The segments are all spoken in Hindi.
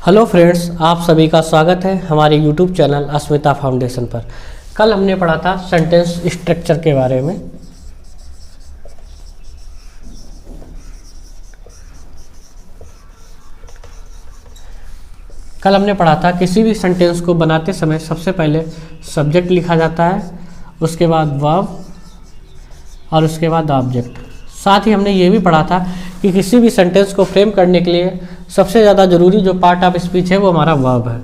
हेलो फ्रेंड्स, आप सभी का स्वागत है हमारे यूट्यूब चैनल अस्मिता फाउंडेशन पर। कल हमने पढ़ा था सेंटेंस स्ट्रक्चर के बारे में। कल हमने पढ़ा था किसी भी सेंटेंस को बनाते समय सबसे पहले सब्जेक्ट लिखा जाता है, उसके बाद वर्ब और उसके बाद ऑब्जेक्ट। साथ ही हमने ये भी पढ़ा था कि किसी भी सेंटेंस को फ्रेम करने के लिए सबसे ज़्यादा ज़रूरी जो पार्ट ऑफ स्पीच है वो हमारा वर्ब है।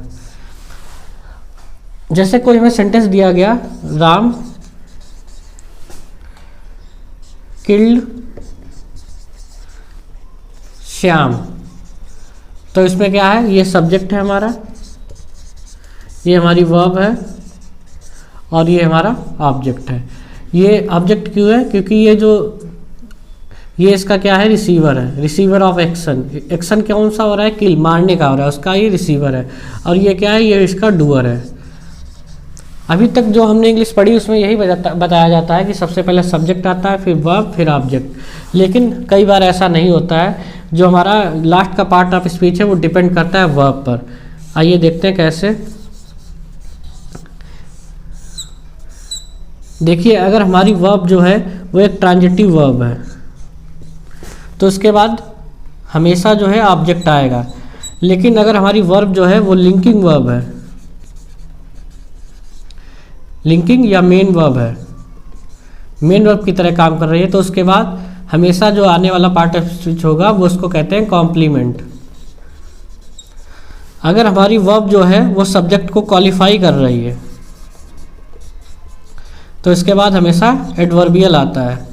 जैसे कोई हमें सेंटेंस दिया गया, राम किल्ड श्याम, तो इसमें क्या है, ये सब्जेक्ट है हमारा, ये हमारी वर्ब है और ये हमारा ऑब्जेक्ट है। ये ऑब्जेक्ट क्यों है? क्योंकि ये इसका क्या है, रिसीवर है, रिसीवर ऑफ एक्शन। एक्शन कौन सा हो रहा है, किल, मारने का हो रहा है, उसका ये रिसीवर है। और ये क्या है, ये इसका डूअर है। अभी तक जो हमने इंग्लिश पढ़ी उसमें यही बताया जाता है कि सबसे पहले सब्जेक्ट आता है, फिर वर्ब, फिर ऑब्जेक्ट। लेकिन कई बार ऐसा नहीं होता है। जो हमारा लास्ट का पार्ट ऑफ स्पीच है वो डिपेंड करता है वर्ब पर। आइए देखते हैं कैसे। देखिए, अगर हमारी वर्ब जो है वो एक ट्रांजिटिव वर्ब है तो उसके बाद हमेशा जो है ऑब्जेक्ट आएगा। लेकिन अगर हमारी वर्ब जो है वो लिंकिंग वर्ब है, लिंकिंग या मेन वर्ब है, मेन वर्ब की तरह काम कर रही है, तो उसके बाद हमेशा जो आने वाला पार्ट ऑफ स्पीच होगा वो उसको कहते हैं कॉम्प्लीमेंट। अगर हमारी वर्ब जो है वो सब्जेक्ट को क्वालिफाई कर रही है तो इसके बाद हमेशा एडवर्बियल आता है।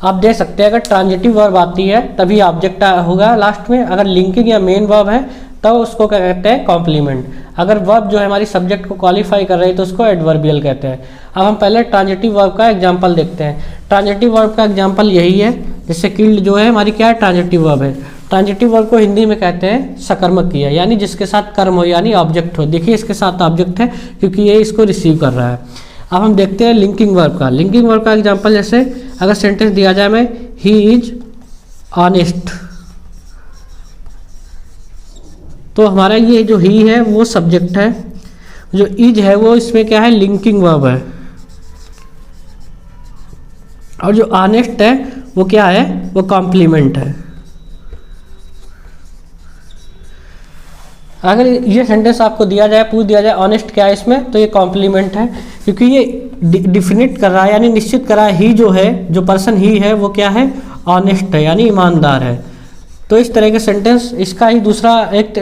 आप देख सकते हैं अगर ट्रांजिटिव वर्ब आती है तभी ऑब्जेक्ट होगा लास्ट में। अगर लिंकिंग या मेन वर्ब है तब उसको क्या कहते हैं, कॉम्प्लीमेंट। अगर वर्ब जो है हमारी सब्जेक्ट को क्वालिफाई कर रही है तो उसको एडवर्बियल कहते हैं। अब हम पहले ट्रांजिटिव वर्ब का एग्जांपल देखते हैं। ट्रांजिटिव वर्ब का एग्जांपल यही है, जैसे किल्ड जो है हमारी क्या है, ट्रांजिटिव वर्ब है। ट्रांजिटिव वर्ब को हिंदी में कहते हैं सकर्मक क्रिया, यानी जिसके साथ कर्म हो यानी ऑब्जेक्ट हो। देखिए इसके साथ ऑब्जेक्ट है क्योंकि ये इसको रिसीव कर रहा है। अब हम देखते हैं लिंकिंग वर्ब का। लिंकिंग वर्ब का एग्जांपल, जैसे अगर सेंटेंस दिया जाए में ही इज ऑनेस्ट, तो हमारा ये जो ही है वो सब्जेक्ट है, जो इज है वो इसमें क्या है, लिंकिंग वर्ब है, और जो ऑनेस्ट है वो क्या है, वो कॉम्प्लीमेंट है। अगर ये सेंटेंस आपको दिया जाए, पूछ दिया जाए ऑनेस्ट क्या है इसमें, तो ये कॉम्प्लीमेंट है क्योंकि ये डिफिनिट कर रहा है यानी निश्चित कर रहा है, ही जो है, जो पर्सन ही है वो क्या है, ऑनेस्ट है यानी ईमानदार है। तो इस तरह के सेंटेंस, इसका ही दूसरा एक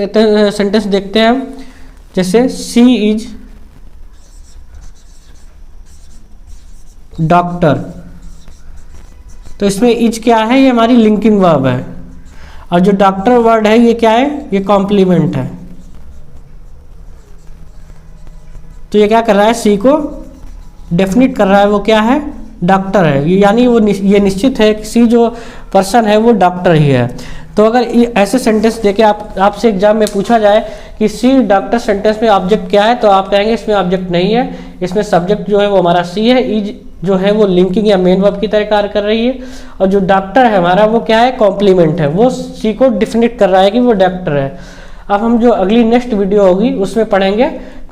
सेंटेंस देखते हैं हम, जैसे सी इज डॉक्टर, तो इसमें इज क्या है, ये हमारी लिंकिंग वर्ब है, और जो डॉक्टर वर्ड है ये क्या है, ये कॉम्प्लीमेंट है। तो ये क्या कर रहा है, सी को डेफिनिट कर रहा है, वो क्या है, डॉक्टर है, यानी वो ये निश्चित है कि सी जो पर्सन है वो डॉक्टर ही है। तो अगर ऐसे सेंटेंस देके आपसे एग्जाम में पूछा जाए कि सी डॉक्टर सेंटेंस में ऑब्जेक्ट क्या है, तो आप कहेंगे इसमें ऑब्जेक्ट नहीं है, इसमें सब्जेक्ट जो है वो हमारा सी है, इज जो है वो लिंकिंग या मेन वर्ब की तरह कार्य कर रही है, और जो डॉक्टर है हमारा वो क्या है, कॉम्प्लीमेंट है, वो सी को डिफिनिट कर रहा है कि वो डॉक्टर है। अब हम जो अगली नेक्स्ट वीडियो होगी उसमें पढ़ेंगे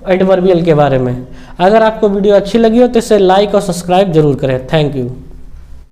एडवर्बियल के बारे में। अगर आपको वीडियो अच्छी लगी हो तो इसे लाइक और सब्सक्राइब जरूर करें। Thank you.